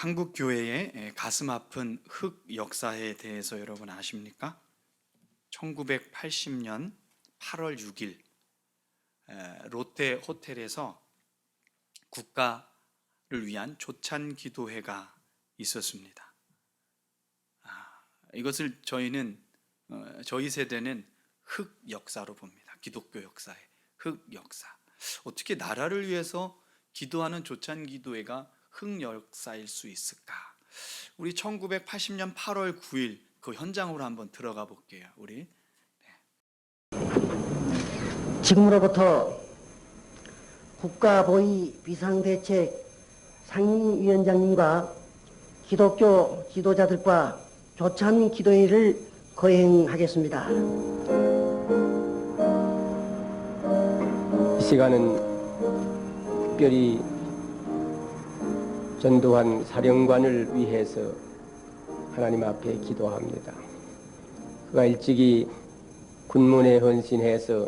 한국 교회의 가슴 아픈 흑 역사에 대해서 여러분 아십니까? 1980년 8월 6일 롯데 호텔에서 국가를 위한 조찬 기도회가 있었습니다. 이것을 저희 세대는 흑 역사로 봅니다. 기독교 역사의 흑 역사. 어떻게 나라를 위해서 기도하는 조찬 기도회가 흑 역사일 수 있을까? 우리 1980년 8월 9일 그 현장으로 한번 들어가 볼게요. 우리 지금으로부터 국가보위 비상대책 상임위원장님과 기독교 지도자들과 조찬 기도회를 거행하겠습니다. 이 시간은 특별히 전두환 사령관을 위해서 하나님 앞에 기도합니다. 그가 일찍이 군문에 헌신해서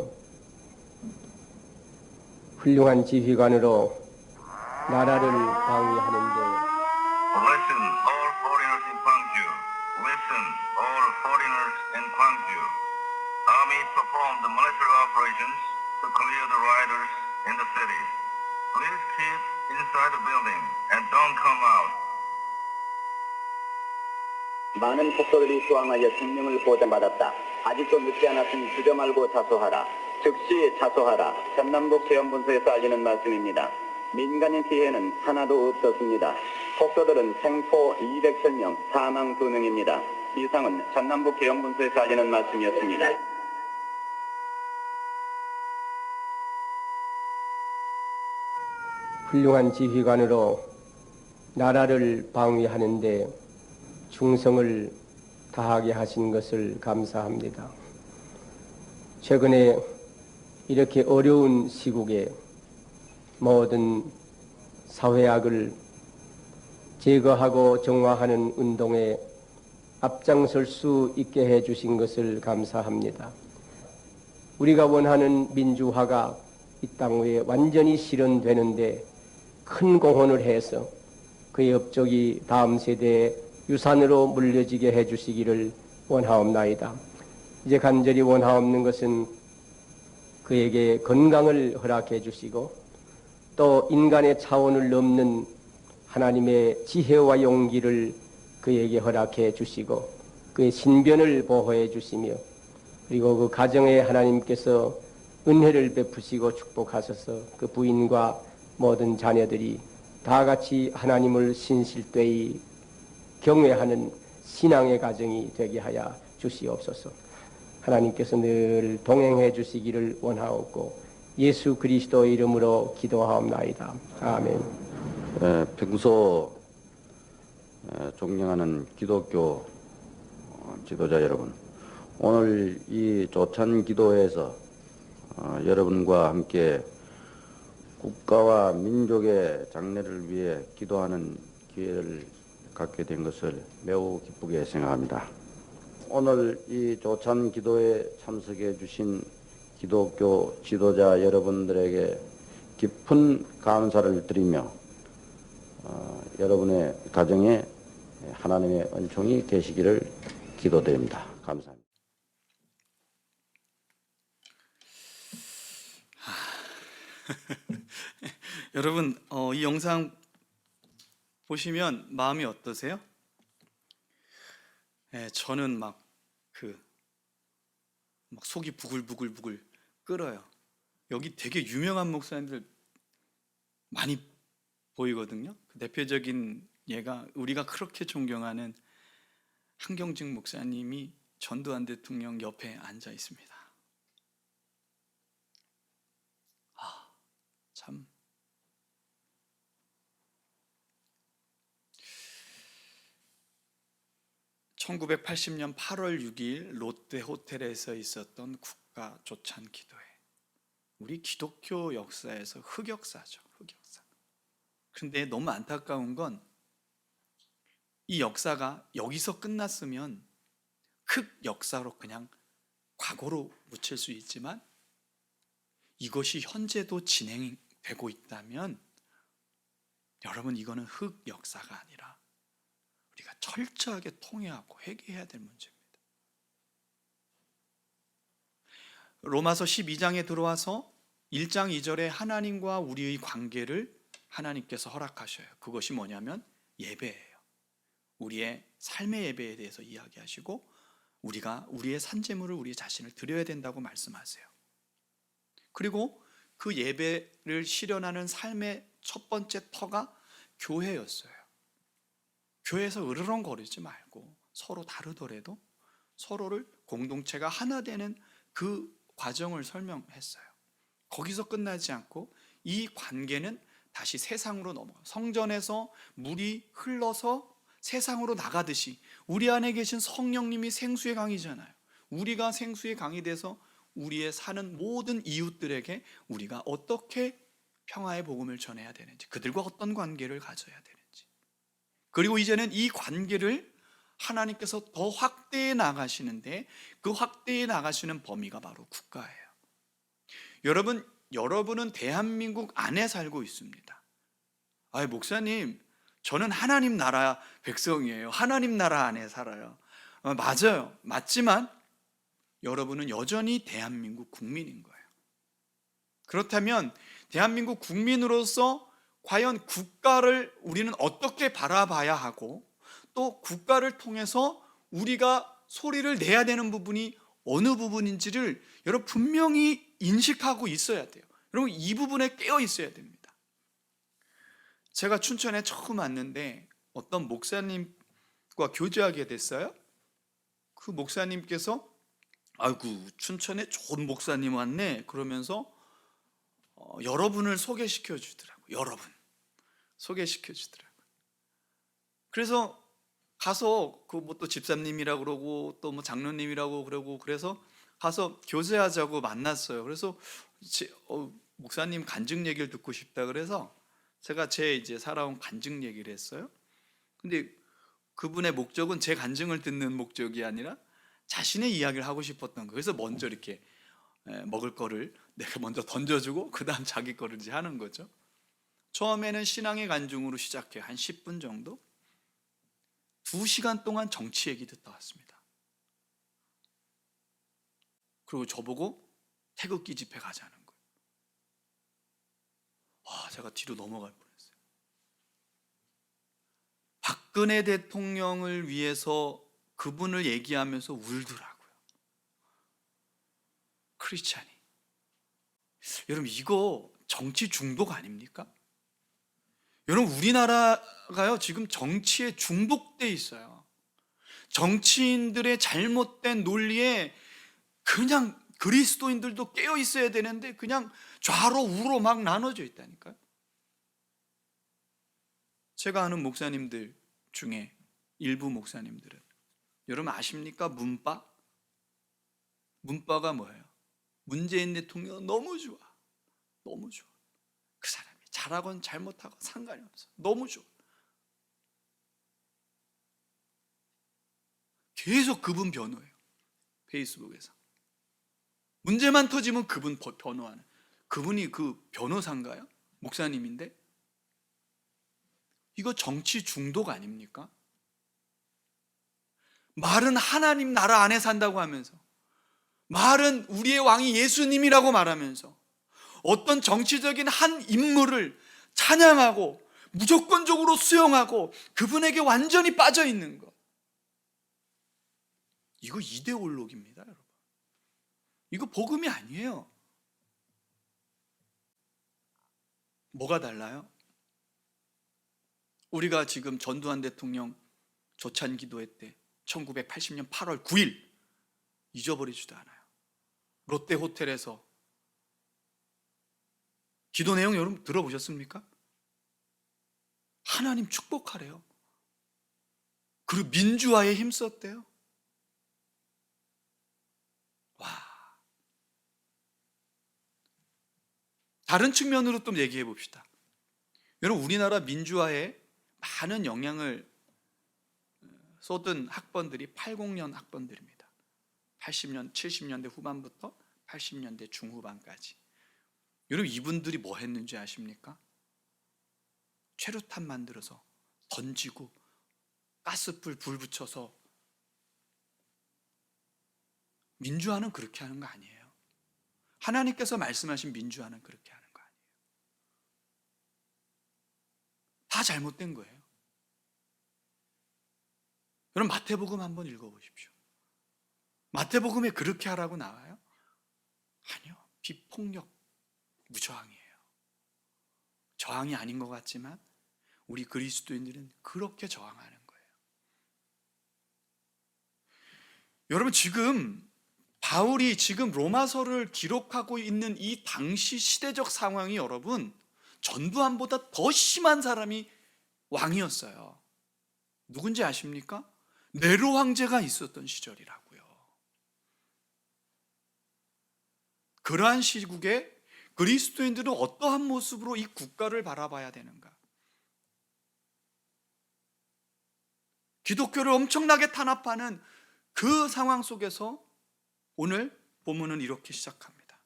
훌륭한 지휘관으로 나라를 방위하는데 Listen, all foreigners in Gwangju. Listen, all foreigners in Gwangju. Army performed the military operations to clear the rioters in the city. Please keep inside the building and don't come out. 많은 폭도들이 수항하여 생명을 보장받았다. 아직도 늦지 않았으니 주저 말고 자소하라. 즉시 자소하라. 전남북 재헌본부에서 알리는 말씀입니다. 민간인 피해는 하나도 없었습니다. 폭도들은 생포 207명, 사망 2명입니다. 이상은 전남북 재헌본부에서 알리는 말씀이었습니다. 훌륭한 지휘관으로 나라를 방위하는데 충성을 다하게 하신 것을 감사합니다. 최근에 이렇게 어려운 시국에 모든 사회악을 제거하고 정화하는 운동에 앞장설 수 있게 해주신 것을 감사합니다. 우리가 원하는 민주화가 이 땅 위에 완전히 실현되는데 큰 공헌을 해서 그의 업적이 다음 세대에 유산으로 물려지게 해주시기를 원하옵나이다. 이제 간절히 원하옵는 것은 그에게 건강을 허락해 주시고 또 인간의 차원을 넘는 하나님의 지혜와 용기를 그에게 허락해 주시고 그의 신변을 보호해 주시며 그리고 그 가정에 하나님께서 은혜를 베푸시고 축복하셔서 그 부인과 모든 자녀들이 다 같이 하나님을 신실되이 경외하는 신앙의 가정이 되게 하여 주시옵소서. 하나님께서 늘 동행해 주시기를 원하옵고 예수 그리스도의 이름으로 기도하옵나이다. 아멘. 평소 존경하는 기독교 지도자 여러분, 오늘 이 조찬 기도회에서 여러분과 함께 국가와 민족의 장래를 위해 기도하는 기회를 갖게 된 것을 매우 기쁘게 생각합니다. 오늘 이 조찬 기도에 참석해 주신 기독교 지도자 여러분들에게 깊은 감사를 드리며 여러분의 가정에 하나님의 은총이 계시기를 기도드립니다. 감사합니다. 여러분 이 영상 보시면 마음이 어떠세요? 저는 막 속이 부글부글 끓어요. 여기 되게 유명한 목사님들 많이 보이거든요. 대표적인 예가 우리가 그렇게 존경하는 한경직 목사님이 전두환 대통령 옆에 앉아 있습니다. 참 (1980년 8월 6일) 롯데 호텔에서 있었던 국가 조찬 기도회. 우리 기독교 역사에서 흑역사죠. 흑역사. 그런데 너무 안타까운 건 이 역사가 여기서 끝났으면 흑역사로 그냥 과거로 묻힐 수 있지만 이것이 현재도 진행되고 있다면 여러분 이거는 흑역사가 아니라 철저하게 통회하고 회개해야 될 문제입니다. 로마서 12장에 들어와서 1장 2절에 하나님과 우리의 관계를 하나님께서 허락하셔요. 그것이 뭐냐면 예배예요. 우리의 삶의 예배에 대해서 이야기하시고 우리가 우리의 산제물을 우리 자신을 드려야 된다고 말씀하세요. 그리고 그 예배를 실현하는 삶의 첫 번째 터가 교회였어요. 교회에서 으르렁거리지 말고 서로 다르더라도 서로를 공동체가 하나 되는 그 과정을 설명했어요. 거기서 끝나지 않고 이 관계는 다시 세상으로 넘어가, 성전에서 물이 흘러서 세상으로 나가듯이 우리 안에 계신 성령님이 생수의 강이잖아요. 우리가 생수의 강이 돼서 우리의 사는 모든 이웃들에게 우리가 어떻게 평화의 복음을 전해야 되는지, 그들과 어떤 관계를 가져야 되는지, 그리고 이제는 이 관계를 하나님께서 더 확대해 나가시는데 그 확대해 나가시는 범위가 바로 국가예요. 여러분은 대한민국 안에 살고 있습니다. 아이, 목사님, 저는 하나님 나라 백성이에요. 하나님 나라 안에 살아요. 맞아요. 맞지만 여러분은 여전히 대한민국 국민인 거예요. 그렇다면 대한민국 국민으로서 과연 국가를 우리는 어떻게 바라봐야 하고 또 국가를 통해서 우리가 소리를 내야 되는 부분이 어느 부분인지를 여러분 분명히 인식하고 있어야 돼요. 여러분 이 부분에 깨어 있어야 됩니다. 제가 춘천에 처음 왔는데 어떤 목사님과 교제하게 됐어요. 그 목사님께서 아이고 춘천에 좋은 목사님 왔네 그러면서 여러분을 소개시켜 주더라고요. 여러분 소개시켜 주더라고요. 그래서 가서 그 뭐 또 집사님이라고 그러고 또 뭐 장로님이라고 그러고 그래서 가서 교제하자고 만났어요. 그래서 목사님 간증 얘기를 듣고 싶다 그래서 제가 제 이제 살아온 간증 얘기를 했어요. 근데 그분의 목적은 제 간증을 듣는 목적이 아니라 자신의 이야기를 하고 싶었던 거예요. 그래서 먼저 이렇게 먹을 거를 내가 먼저 던져주고 그 다음 자기 거를 이제 하는 거죠. 처음에는 신앙의 간증으로 시작해 한 10분 정도 2시간 동안 정치 얘기 듣다 왔습니다. 그리고 저보고 태극기 집회 가자는 거예요. 와, 제가 뒤로 넘어갈 뻔했어요. 박근혜 대통령을 위해서 그분을 얘기하면서 울더라고요. 크리스찬이. 여러분 이거 정치 중독 아닙니까? 여러분 우리나라가요 지금 정치에 중독돼 있어요. 정치인들의 잘못된 논리에 그냥 그리스도인들도 깨어 있어야 되는데 그냥 좌로 우로 막 나눠져 있다니까요. 제가 아는 목사님들 중에 일부 목사님들은 여러분 아십니까? 문바가 뭐예요? 문재인 대통령 너무 좋아. 너무 좋아. 그 사람이 잘하건 잘못하건 상관이 없어. 너무 좋아. 계속 그분 변호해요. 페이스북에서. 문제만 터지면 그분 변호하는. 그분이 그 변호사인가요? 목사님인데? 이거 정치 중독 아닙니까? 말은 하나님 나라 안에 산다고 하면서 말은 우리의 왕이 예수님이라고 말하면서 어떤 정치적인 한 인물을 찬양하고 무조건적으로 수용하고 그분에게 완전히 빠져 있는 것. 이거 이데올로기입니다, 여러분. 이거 복음이 아니에요. 뭐가 달라요? 우리가 지금 전두환 대통령 조찬 기도회 때 1980년 8월 9일 잊어버리지도 않아요. 롯데 호텔에서 기도 내용 여러분 들어보셨습니까? 하나님 축복하래요. 그리고 민주화에 힘썼대요. 와. 다른 측면으로 또 얘기해 봅시다. 여러분 우리나라 민주화에 많은 영향을 쏟은 학번들이 80년 학번들입니다. 80년, 70년대 후반부터 80년대 중후반까지. 여러분 이분들이 뭐 했는지 아십니까? 최루탄 만들어서 던지고 가스불 불 붙여서 민주화는 그렇게 하는 거 아니에요. 하나님께서 말씀하신 민주화는 그렇게 하는 거 아니에요. 다 잘못된 거예요. 여러분 마태복음 한번 읽어보십시오. 마태복음에 그렇게 하라고 나와요? 아니요. 비폭력, 무저항이에요. 저항이 아닌 것 같지만 우리 그리스도인들은 그렇게 저항하는 거예요. 여러분 지금 바울이 지금 로마서를 기록하고 있는 이 당시 시대적 상황이 여러분 전두환보다 더 심한 사람이 왕이었어요. 누군지 아십니까? 네로 황제가 있었던 시절이라고요. 그러한 시국에 그리스도인들은 어떠한 모습으로 이 국가를 바라봐야 되는가? 기독교를 엄청나게 탄압하는 그 상황 속에서 오늘 본문은 이렇게 시작합니다.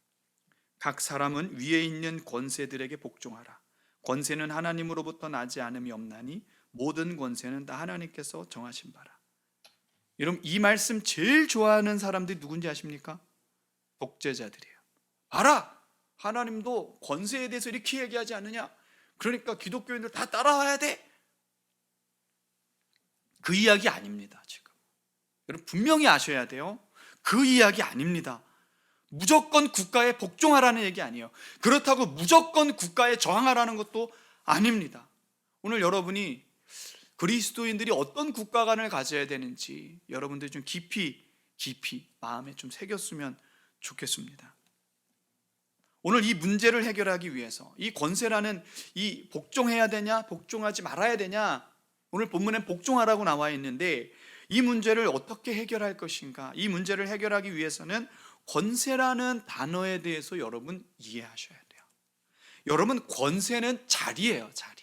각 사람은 위에 있는 권세들에게 복종하라. 권세는 하나님으로부터 나지 않음이 없나니 모든 권세는 다 하나님께서 정하신 바라. 여러분 이 말씀 제일 좋아하는 사람들이 누군지 아십니까? 독재자들이에요. 알아! 하나님도 권세에 대해서 이렇게 얘기하지 않느냐? 그러니까 기독교인들 다 따라와야 돼. 그 이야기 아닙니다. 지금 여러분 분명히 아셔야 돼요. 그 이야기 아닙니다. 무조건 국가에 복종하라는 얘기 아니에요. 그렇다고 무조건 국가에 저항하라는 것도 아닙니다. 오늘 여러분이 그리스도인들이 어떤 국가관을 가져야 되는지 여러분들이 좀 깊이 마음에 좀 새겼으면 좋겠습니다. 오늘 이 문제를 해결하기 위해서 이 권세라는 이 복종해야 되냐 복종하지 말아야 되냐, 오늘 본문엔 복종하라고 나와 있는데 이 문제를 어떻게 해결할 것인가, 이 문제를 해결하기 위해서는 권세라는 단어에 대해서 여러분 이해하셔야 돼요. 여러분 권세는 자리예요. 자리.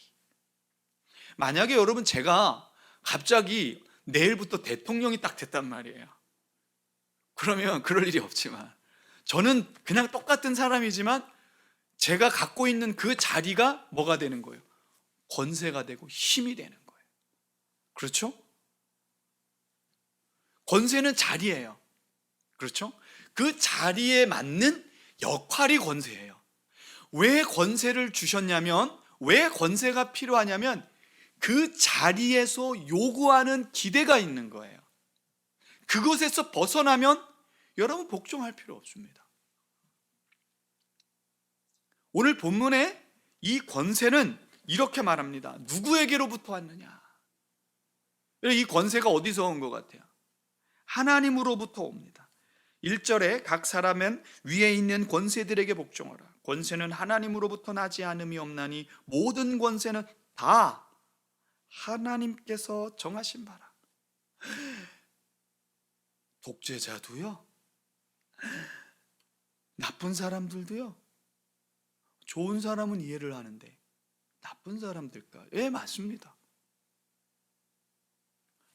만약에 여러분 제가 갑자기 내일부터 대통령이 딱 됐단 말이에요. 그러면 그럴 일이 없지만 저는 그냥 똑같은 사람이지만 제가 갖고 있는 그 자리가 뭐가 되는 거예요? 권세가 되고 힘이 되는 거예요. 그렇죠? 권세는 자리예요. 그렇죠? 그 자리에 맞는 역할이 권세예요. 왜 권세를 주셨냐면, 왜 권세가 필요하냐면 그 자리에서 요구하는 기대가 있는 거예요. 그것에서 벗어나면 여러분 복종할 필요 없습니다. 오늘 본문에 이 권세는 이렇게 말합니다. 누구에게로부터 왔느냐? 이 권세가 어디서 온 것 같아요? 하나님으로부터 옵니다. 1절에 각 사람은 위에 있는 권세들에게 복종하라. 권세는 하나님으로부터 나지 않음이 없나니 모든 권세는 다 하나님께서 정하신 바라. 독재자도요, 나쁜 사람들도요, 좋은 사람은 이해를 하는데 나쁜 사람들까? 예, 맞습니다.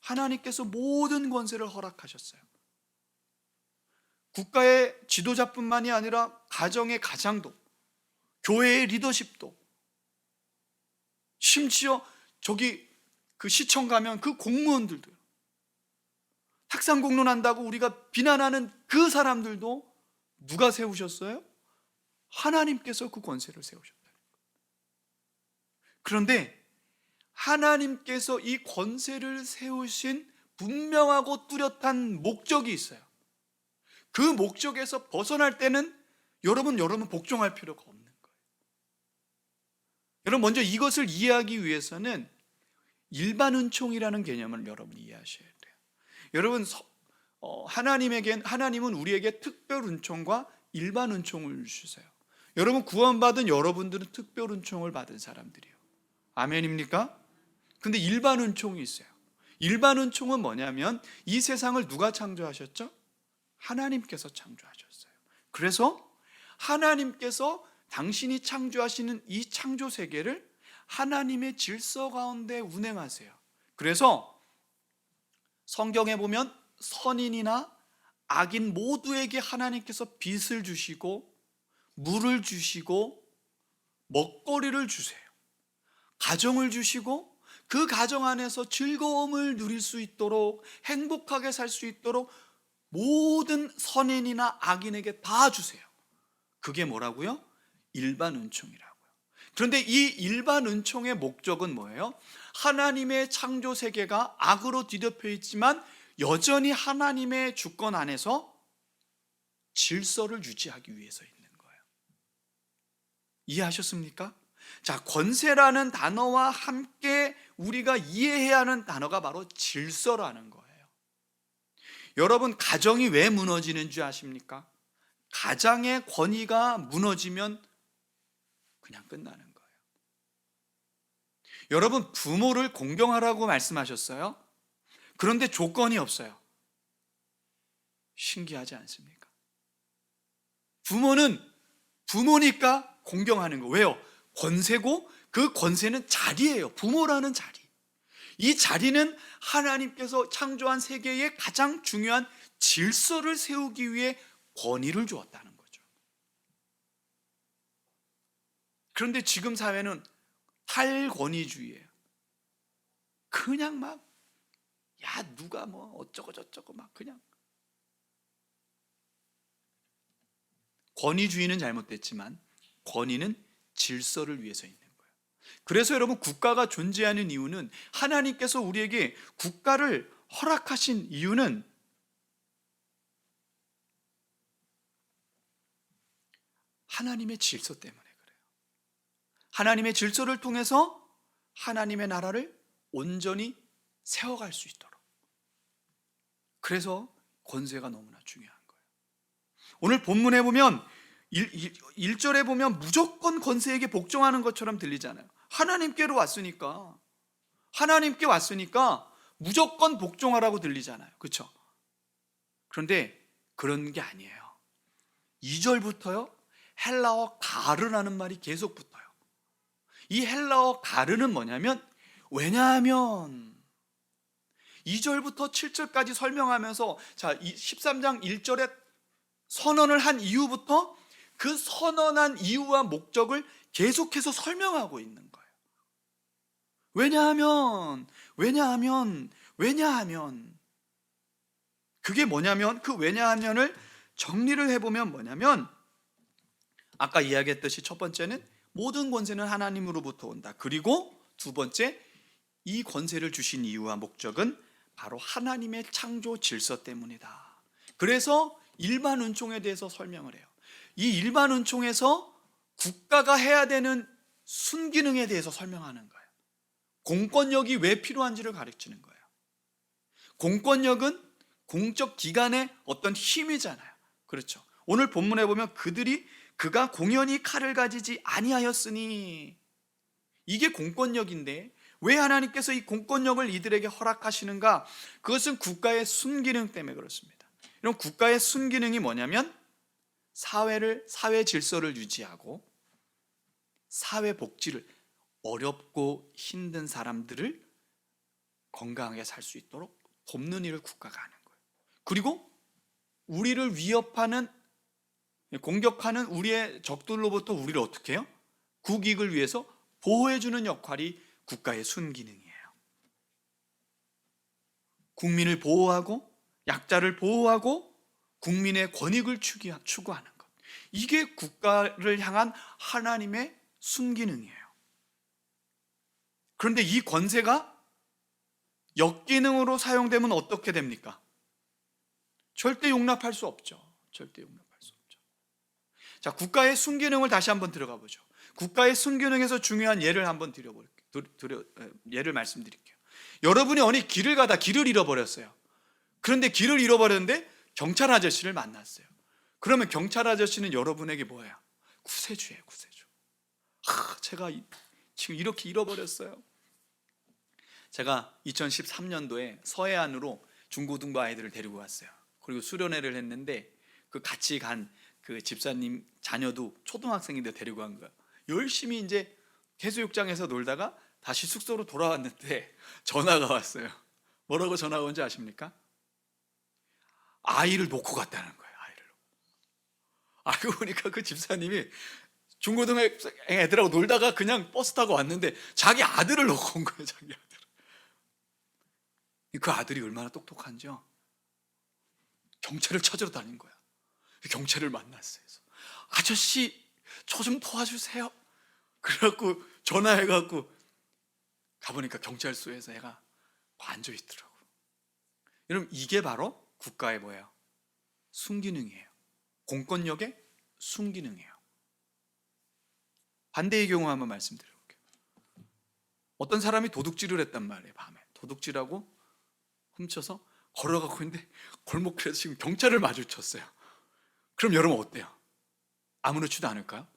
하나님께서 모든 권세를 허락하셨어요. 국가의 지도자뿐만이 아니라 가정의 가장도, 교회의 리더십도, 심지어 저기 그 시청 가면 그 공무원들도요, 탁상 공론한다고 우리가 비난하는 그 사람들도 누가 세우셨어요? 하나님께서 그 권세를 세우셨다. 그런데 하나님께서 이 권세를 세우신 분명하고 뚜렷한 목적이 있어요. 그 목적에서 벗어날 때는 여러분 복종할 필요가 없는 거예요. 여러분 먼저 이것을 이해하기 위해서는 일반 은총이라는 개념을 여러분이 이해하셔야 돼요. 여러분 하나님은 우리에게 특별 은총과 일반 은총을 주세요. 여러분 구원받은 여러분들은 특별 은총을 받은 사람들이에요. 아멘입니까? 근데 일반 은총이 있어요. 일반 은총은 뭐냐면 이 세상을 누가 창조하셨죠? 하나님께서 창조하셨어요. 그래서 하나님께서 당신이 창조하시는 이 창조 세계를 하나님의 질서 가운데 운행하세요. 그래서 성경에 보면 선인이나 악인 모두에게 하나님께서 빚을 주시고 물을 주시고 먹거리를 주세요. 가정을 주시고 그 가정 안에서 즐거움을 누릴 수 있도록, 행복하게 살 수 있도록 모든 선인이나 악인에게 다 주세요. 그게 뭐라고요? 일반 은총이라고요. 그런데 이 일반 은총의 목적은 뭐예요? 하나님의 창조 세계가 악으로 뒤덮여 있지만 여전히 하나님의 주권 안에서 질서를 유지하기 위해서 있는 거예요. 이해하셨습니까? 자, 권세라는 단어와 함께 우리가 이해해야 하는 단어가 바로 질서라는 거예요. 여러분, 가정이 왜 무너지는 줄 아십니까? 가장의 권위가 무너지면 그냥 끝나는 거예요. 여러분, 부모를 공경하라고 말씀하셨어요? 그런데 조건이 없어요. 신기하지 않습니까? 부모는 부모니까 공경하는 거. 왜요? 권세고 그 권세는 자리예요. 부모라는 자리. 이 자리는 하나님께서 창조한 세계의 가장 중요한 질서를 세우기 위해 권위를 주었다는 거죠. 그런데 지금 사회는 탈권위주의예요. 그냥 막, 야, 누가 뭐 어쩌고 저쩌고 막 그냥. 권위주의는 잘못됐지만 권위는 질서를 위해서 있는 거예요. 그래서 여러분, 국가가 존재하는 이유는, 하나님께서 우리에게 국가를 허락하신 이유는 하나님의 질서 때문에 그래요. 하나님의 질서를 통해서 하나님의 나라를 온전히 세워갈 수 있도록. 그래서 권세가 너무나 중요한 거예요. 오늘 본문에 보면 1절에 보면 무조건 권세에게 복종하는 것처럼 들리잖아요. 하나님께 왔으니까 무조건 복종하라고 들리잖아요. 그렇죠? 그런데 그런 게 아니에요. 2절부터요, 헬라어 가르라는 말이 계속 붙어요. 이 헬라어 가르는 뭐냐면, 왜냐하면 2절부터 7절까지 설명하면서, 자, 13장 1절에 선언을 한 이후부터 그 선언한 이유와 목적을 계속해서 설명하고 있는 거예요. 왜냐하면 그게 뭐냐면, 그 왜냐하면을 정리를 해보면 뭐냐면, 아까 이야기했듯이 첫 번째는 모든 권세는 하나님으로부터 온다. 그리고 두 번째, 이 권세를 주신 이유와 목적은 바로 하나님의 창조 질서 때문이다. 그래서 일반 은총에 대해서 설명을 해요. 이 일반 은총에서 국가가 해야 되는 순기능에 대해서 설명하는 거예요. 공권력이 왜 필요한지를 가르치는 거예요. 공권력은 공적 기관의 어떤 힘이잖아요. 그렇죠? 오늘 본문에 보면 그가 공연히 칼을 가지지 아니하였으니, 이게 공권력인데 왜 하나님께서 이 공권력을 이들에게 허락하시는가? 그것은 국가의 순기능 때문에 그렇습니다. 이런 국가의 순기능이 뭐냐면, 사회 질서를 유지하고 사회 복지를, 어렵고 힘든 사람들을 건강하게 살 수 있도록 돕는 일을 국가가 하는 거예요. 그리고 우리를 위협하는, 공격하는 우리의 적들로부터 우리를 어떻게 해요? 국익을 위해서 보호해주는 역할이 국가의 순기능이에요. 국민을 보호하고 약자를 보호하고 국민의 권익을 추구하는 것, 이게 국가를 향한 하나님의 순기능이에요. 그런데 이 권세가 역기능으로 사용되면 어떻게 됩니까? 절대 용납할 수 없죠. 자, 국가의 순기능을 다시 한번 들어가 보죠. 국가의 순기능에서 중요한 예를 한번 예를 말씀드릴게요. 여러분이 어느 길을 가다 길을 잃어버렸어요. 그런데 길을 잃어버렸는데 경찰 아저씨를 만났어요. 그러면 경찰 아저씨는 여러분에게 뭐예요? 구세주예요, 구세주. 제가 지금 이렇게 잃어버렸어요. 제가 2013년도에 서해안으로 중고등부 아이들을 데리고 왔어요. 그리고 수련회를 했는데, 그 같이 간 그 집사님 자녀도 초등학생인데 데리고 간 거예요. 열심히 이제 해수욕장에서 놀다가 다시 숙소로 돌아왔는데 전화가 왔어요. 뭐라고 전화가 온지 아십니까? 아이를 놓고 갔다는 거예요. 알고 보니까 그 집사님이 중고등학생 애들하고 놀다가 그냥 버스 타고 왔는데 자기 아들을 놓고 온 거예요. 자기 아들. 그 아들이 얼마나 똑똑한지요. 경찰을 찾으러 다닌 거야. 경찰을 만났어요. 그래서 아저씨 저 좀 도와주세요. 그래갖고 전화해갖고 가보니까 경찰서에서 애가 앉아 있더라고. 여러분, 이게 바로 국가의 뭐예요? 순기능이에요. 공권력의 순기능이에요. 반대의 경우 한번 말씀드려볼게요. 어떤 사람이 도둑질을 했단 말이에요. 밤에 도둑질하고 훔쳐서 걸어가고 있는데 골목길에서 지금 경찰을 마주쳤어요. 그럼 여러분 어때요? 아무렇지도 않을까요?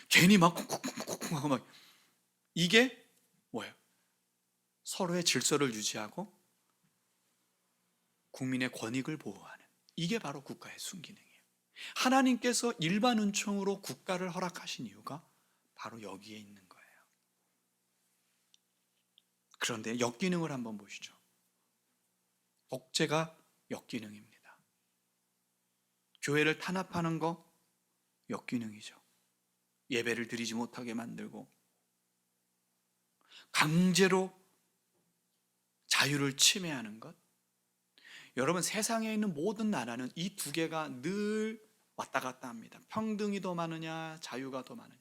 괜히 막 쿵쿵쿵쿵 하고 막. 이게 뭐예요? 서로의 질서를 유지하고 국민의 권익을 보호하는, 이게 바로 국가의 순기능이에요. 하나님께서 일반 은총으로 국가를 허락하신 이유가 바로 여기에 있는 거예요. 그런데 역기능을 한번 보시죠. 독재가 역기능입니다. 교회를 탄압하는 거 역기능이죠. 예배를 드리지 못하게 만들고 강제로 자유를 침해하는 것. 여러분, 세상에 있는 모든 나라는 이 두 개가 늘 왔다 갔다 합니다. 평등이 더 많으냐, 자유가 더 많으냐.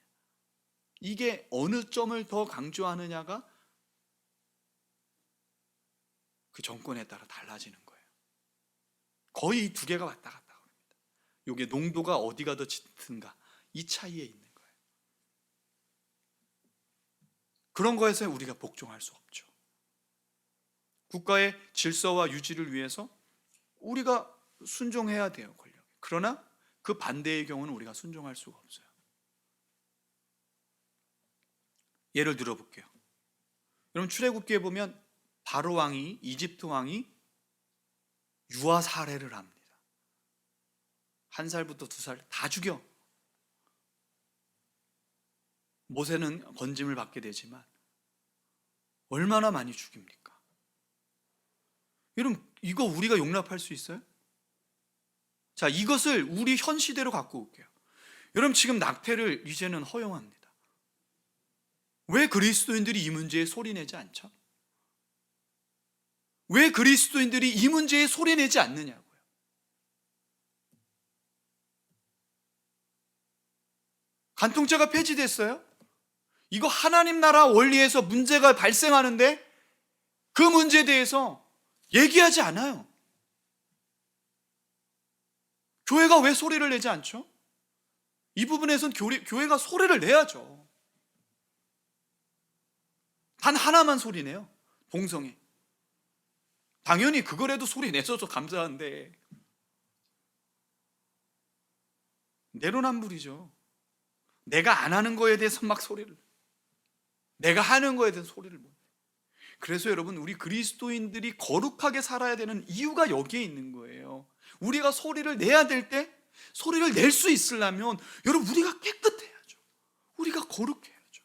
이게 어느 점을 더 강조하느냐가 그 정권에 따라 달라지는 거예요. 거의 이 두 개가 왔다 갔다 합니다. 이게 농도가 어디가 더 짙은가, 이 차이에 있는 거예요. 그런 거에서 우리가 복종할 수 없죠. 국가의 질서와 유지를 위해서 우리가 순종해야 돼요, 권력에. 그러나 그 반대의 경우는 우리가 순종할 수가 없어요. 예를 들어 볼게요. 여러분, 출애굽기에 보면 바로 왕이, 이집트 왕이 유아 살해를 합니다. 1살부터 2살 다 죽여. 모세는 건짐을 받게 되지만 얼마나 많이 죽입니까? 여러분, 이거 우리가 용납할 수 있어요? 자, 이것을 우리 현 시대로 갖고 올게요. 여러분, 지금 낙태를 이제는 허용합니다. 왜 그리스도인들이 이 문제에 소리내지 않죠? 왜 그리스도인들이 이 문제에 소리내지 않느냐고요. 간통죄가 폐지됐어요? 이거 하나님 나라 원리에서 문제가 발생하는데 그 문제에 대해서 얘기하지 않아요. 교회가 왜 소리를 내지 않죠? 이 부분에선 교회가 소리를 내야죠. 단 하나만 소리내요. 동성애. 당연히 그거라도 소리 내줘서 감사한데 내로남불이죠. 내가 안 하는 거에 대해서 막 소리를, 내가 하는 거에 대해서 소리를 못. 그래서 여러분, 우리 그리스도인들이 거룩하게 살아야 되는 이유가 여기에 있는 거예요. 우리가 소리를 내야 될 때 소리를 낼 수 있으려면 여러분, 우리가 깨끗해야죠. 우리가 거룩해야죠.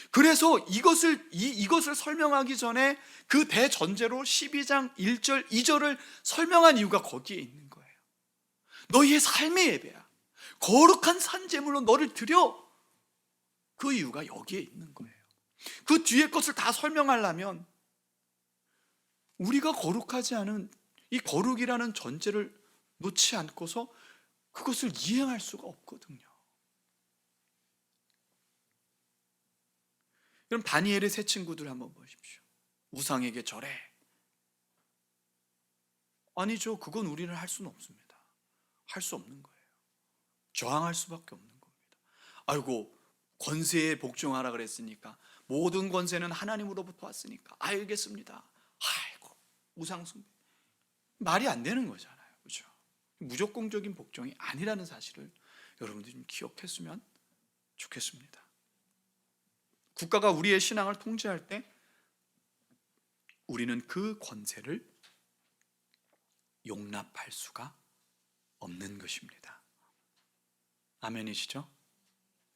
그래서 이것을 설명하기 전에 그 대전제로 12장 1절 2절을 설명한 이유가 거기에 있는 거예요. 너희의 삶의 예배야. 거룩한 산제물로 너를 드려. 그 이유가 여기에 있는 거예요. 그 뒤에 것을 다 설명하려면 우리가 거룩하지 않은 이 거룩이라는 전제를 놓지 않고서 그것을 이행할 수가 없거든요. 그럼 다니엘의 세 친구들 한번 보십시오. 우상에게 절해. 아니죠. 그건 우리는 할 수는 없습니다. 할 수 없는 거예요. 저항할 수밖에 없는 겁니다. 아이고, 권세에 복종하라 그랬으니까, 모든 권세는 하나님으로부터 왔으니까 알겠습니다. 아이고, 우상숭배. 말이 안 되는 거잖아요. 그렇죠? 무조건적인 복종이 아니라는 사실을 여러분들이 좀 기억했으면 좋겠습니다. 국가가 우리의 신앙을 통제할 때 우리는 그 권세를 용납할 수가 없는 것입니다. 아멘이시죠?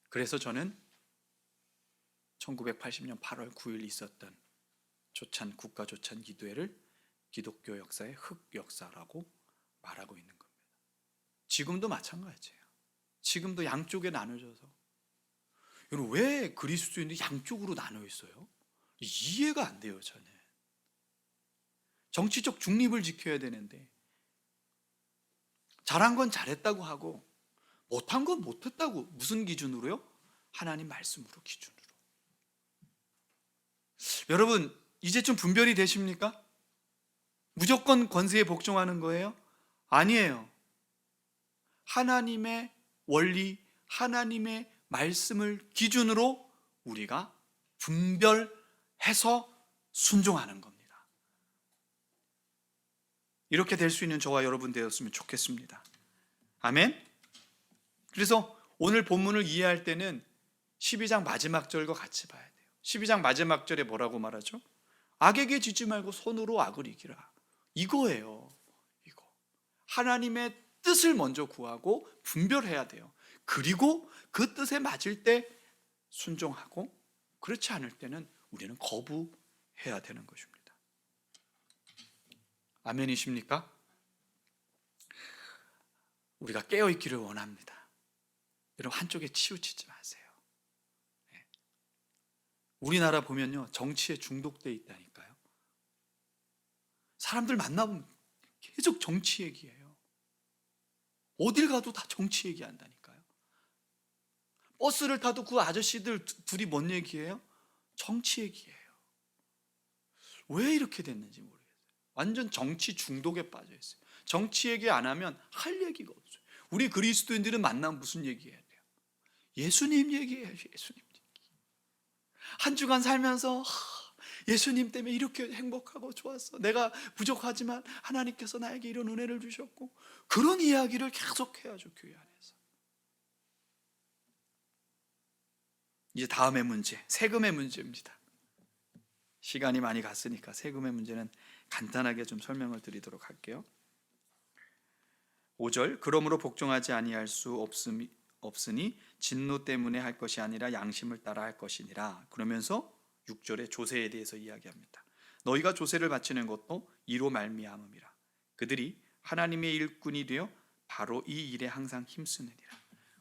그래서 저는 1980년 8월 9일 있었던 국가 조찬 기도회를 기독교 역사의 흑역사라고 말하고 있는 겁니다. 지금도 마찬가지예요. 지금도 양쪽에 나눠져서. 여러분, 왜 그리스도인들이 양쪽으로 나눠 있어요? 이해가 안 돼요, 저는. 정치적 중립을 지켜야 되는데 잘한 건 잘했다고 하고 못한 건 못했다고. 무슨 기준으로요? 하나님 말씀으로 기준으로. 여러분, 이제 좀 분별이 되십니까? 무조건 권세에 복종하는 거예요? 아니에요. 하나님의 원리, 하나님의 말씀을 기준으로 우리가 분별해서 순종하는 겁니다. 이렇게 될 수 있는 저와 여러분 되었으면 좋겠습니다. 아멘. 그래서 오늘 본문을 이해할 때는 12장 마지막 절과 같이 봐야 돼요. 12장 마지막 절에 뭐라고 말하죠? 악에게 지지 말고 손으로 악을 이기라. 이거예요. 이거. 하나님의 뜻을 먼저 구하고 분별해야 돼요. 그리고 그 뜻에 맞을 때 순종하고, 그렇지 않을 때는 우리는 거부해야 되는 것입니다. 아멘이십니까? 우리가 깨어있기를 원합니다. 여러분, 한쪽에 치우치지 마세요. 우리나라 보면요, 정치에 중독돼 있다니까요. 사람들 만나보면 계속 정치 얘기해요. 어딜 가도 다 정치 얘기한다니까요. 버스를 타도 그 아저씨들 둘이 뭔 얘기해요? 정치 얘기해요. 왜 이렇게 됐는지 모르겠어요. 완전 정치 중독에 빠져 있어요. 정치 얘기 안 하면 할 얘기가 없어요. 우리 그리스도인들은 만나면 무슨 얘기해야 돼요? 예수님 얘기해요. 예수님 얘기. 한 주간 살면서 예수님 때문에 이렇게 행복하고 좋았어. 내가 부족하지만 하나님께서 나에게 이런 은혜를 주셨고, 그런 이야기를 계속 해야죠, 교회 안에서. 이제 다음의 문제, 세금의 문제입니다. 시간이 많이 갔으니까 세금의 문제는 간단하게 좀 설명을 드리도록 할게요. 5절, 그러므로 복종하지 아니할 수 없으니 진노 때문에 할 것이 아니라 양심을 따라 할 것이니라. 그러면서 6절에 조세에 대해서 이야기합니다. 너희가 조세를 바치는 것도 이로 말미암음이라. 그들이 하나님의 일꾼이 되어 바로 이 일에 항상 힘쓰느니라.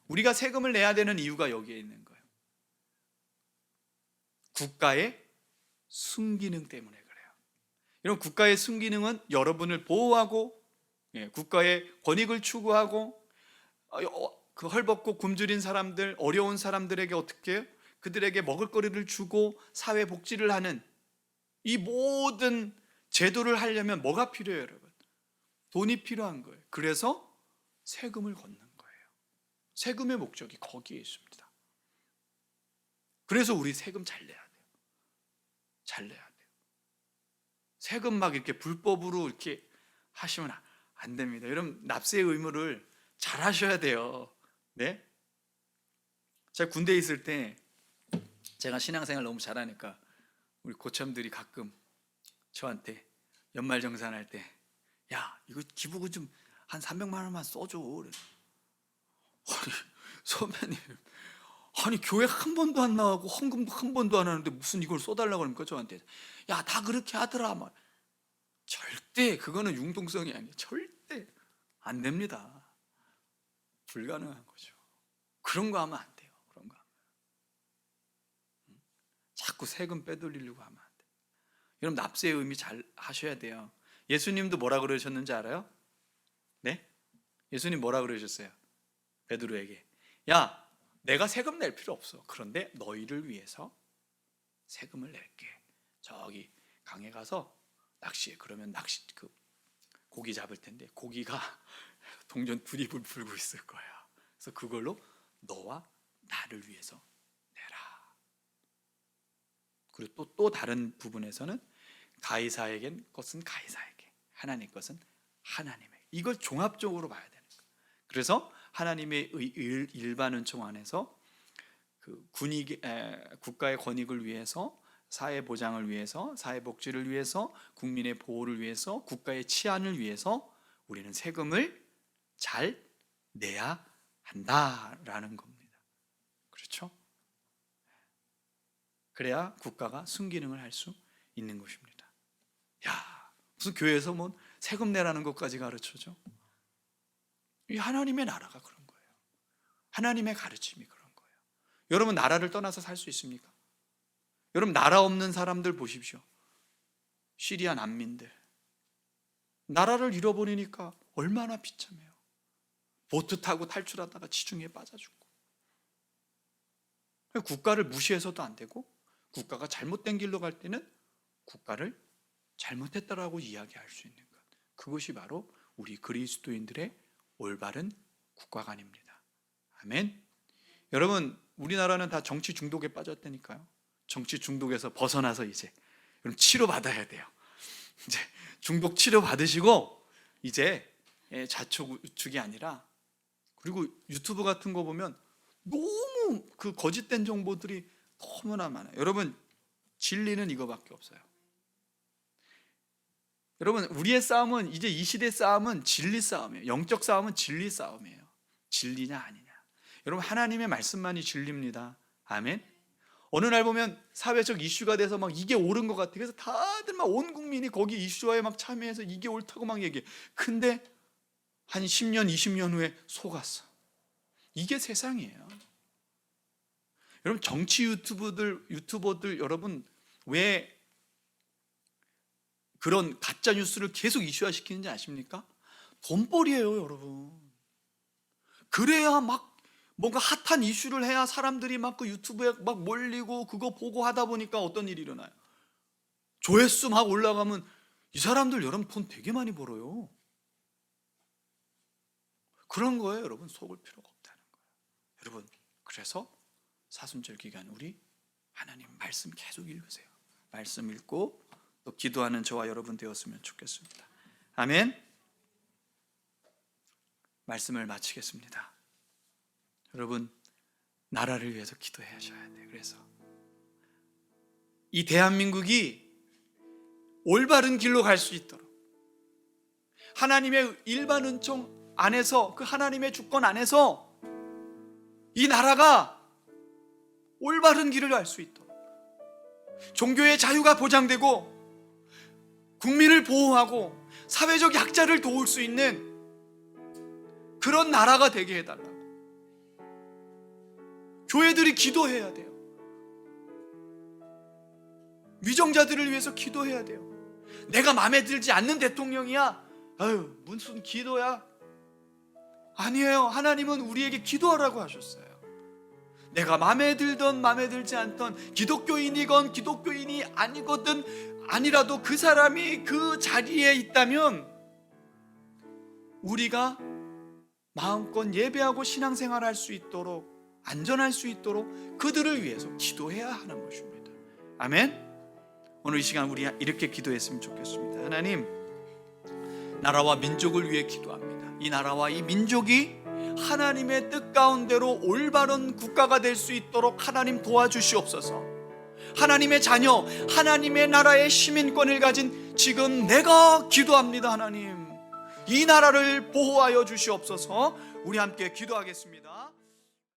우리가 세금을 내야 되는 이유가 여기에 있는 거예요. 국가의 순기능 때문에 그래요. 이런 국가의 순기능은 여러분을 보호하고, 국가의 권익을 추구하고, 그 헐벗고 굶주린 사람들, 어려운 사람들에게 어떻게 해요? 그들에게 먹을거리를 주고 사회 복지를 하는 이 모든 제도를 하려면 뭐가 필요해요, 여러분? 돈이 필요한 거예요. 그래서 세금을 걷는 거예요. 세금의 목적이 거기에 있습니다. 그래서 우리 세금 잘 내야 돼요. 잘 내야 돼요. 세금 막 이렇게 불법으로 이렇게 하시면 안 됩니다. 여러분, 납세의 의무를 잘 하셔야 돼요. 네? 제가 군대에 있을 때, 제가 신앙생활 너무 잘하니까 우리 고참들이 가끔 저한테 연말정산할 때, 야, 이거 기부금 좀 한 300만 원만 써줘. 그래. 아니, 선배님, 아니 교회 한 번도 안 나가고 헌금도 한 번도 안 하는데 무슨 이걸 써달라고 그럽니까 저한테? 야, 다 그렇게 하더라. 막. 절대 그거는 융통성이 아니에요. 절대 안 됩니다. 불가능한 거죠. 그런 거 하면 안 돼요. 그런 거 하면. 자꾸 세금 빼돌리려고 하면 안 돼요. 여러분, 납세의 의미 잘 하셔야 돼요. 예수님도 뭐라 그러셨는지 알아요? 네? 예수님 뭐라 그러셨어요? 베드로에게, 야, 내가 세금 낼 필요 없어. 그런데 너희를 위해서 세금을 낼게. 저기 강에 가서 낚시해. 그러면 고기 잡을 텐데 고기가 동전 두립을 불고 있을 거야. 그래서 그걸로 너와 나를 위해서 내라. 그리고 또 다른 부분에서는 가이사에겐 것은 가이사에게, 하나님 것은 하나님에게. 이걸 종합적으로 봐야 되는 거예요. 그래서 하나님의 일반 은총 안에서 그 국가의 권익을 위해서, 사회 보장을 위해서, 사회 복지를 위해서, 국민의 보호를 위해서, 국가의 치안을 위해서 우리는 세금을 잘 내야 한다라는 겁니다. 그렇죠? 그래야 국가가 순기능을 할 수 있는 것입니다. 야, 무슨 교회에서 뭐 세금 내라는 것까지 가르쳐줘? 이 하나님의 나라가 그런 거예요. 하나님의 가르침이 그런 거예요. 여러분, 나라를 떠나서 살 수 있습니까? 여러분, 나라 없는 사람들 보십시오. 시리아 난민들, 나라를 잃어버리니까 얼마나 비참해요. 보트 타고 탈출하다가 지중해에 빠져 죽고. 국가를 무시해서도 안 되고, 국가가 잘못된 길로 갈 때는 국가를 잘못했다라고 이야기할 수 있는 것, 그것이 바로 우리 그리스도인들의 올바른 국가관입니다. 아멘. 여러분, 우리나라는 다 정치 중독에 빠졌다니까요. 정치 중독에서 벗어나서 이제 여러분 치료받아야 돼요. 이제 중독 치료 받으시고 이제 자초우축이 아니라, 그리고 유튜브 같은 거 보면 너무 그 거짓된 정보들이 너무나 많아요. 여러분, 진리는 이거밖에 없어요. 여러분, 우리의 싸움은, 이제 이 시대 싸움은 진리 싸움이에요. 영적 싸움은 진리 싸움이에요. 진리냐 아니냐. 여러분, 하나님의 말씀만이 진리입니다. 아멘. 어느 날 보면 사회적 이슈가 돼서 막 이게 옳은 것 같아. 그래서 다들 막 온 국민이 거기 이슈화에 막 참여해서 이게 옳다고 막 얘기해. 근데 한 10년, 20년 후에 속았어. 이게 세상이에요. 여러분, 정치 유튜버들 여러분 왜 그런 가짜 뉴스를 계속 이슈화 시키는지 아십니까? 돈벌이에요, 여러분. 그래야 막 뭔가 핫한 이슈를 해야 사람들이 막 그 유튜브에 막 몰리고 그거 보고 하다 보니까 어떤 일이 일어나요? 조회수 막 올라가면 이 사람들 여러분 돈 되게 많이 벌어요. 그런 거예요, 여러분. 속을 필요가 없다는 거예요. 여러분, 그래서 사순절 기간 우리 하나님 말씀 계속 읽으세요. 말씀 읽고 또 기도하는 저와 여러분 되었으면 좋겠습니다. 아멘. 말씀을 마치겠습니다. 여러분, 나라를 위해서 기도하셔야 돼요. 그래서 이 대한민국이 올바른 길로 갈 수 있도록 하나님의 일반 은총 안에서, 그 하나님의 주권 안에서 이 나라가 올바른 길을 갈 수 있도록, 종교의 자유가 보장되고 국민을 보호하고 사회적 약자를 도울 수 있는 그런 나라가 되게 해달라고 교회들이 기도해야 돼요. 위정자들을 위해서 기도해야 돼요. 내가 마음에 들지 않는 대통령이야, 아유 무슨 기도야? 아니에요. 하나님은 우리에게 기도하라고 하셨어요. 내가 마음에 들던 마음에 들지 않던, 기독교인이건 기독교인이 아니라도 그 사람이 그 자리에 있다면 우리가 마음껏 예배하고 신앙생활할 수 있도록, 안전할 수 있도록 그들을 위해서 기도해야 하는 것입니다. 아멘. 오늘 이 시간 우리 이렇게 기도했으면 좋겠습니다. 하나님, 나라와 민족을 위해 기도합니다. 이 나라와 이 민족이 하나님의 뜻 가운데로 올바른 국가가 될 수 있도록 하나님 도와주시옵소서. 하나님의 자녀, 하나님의 나라의 시민권을 가진 지금 내가 기도합니다. 하나님, 이 나라를 보호하여 주시옵소서. 우리 함께 기도하겠습니다.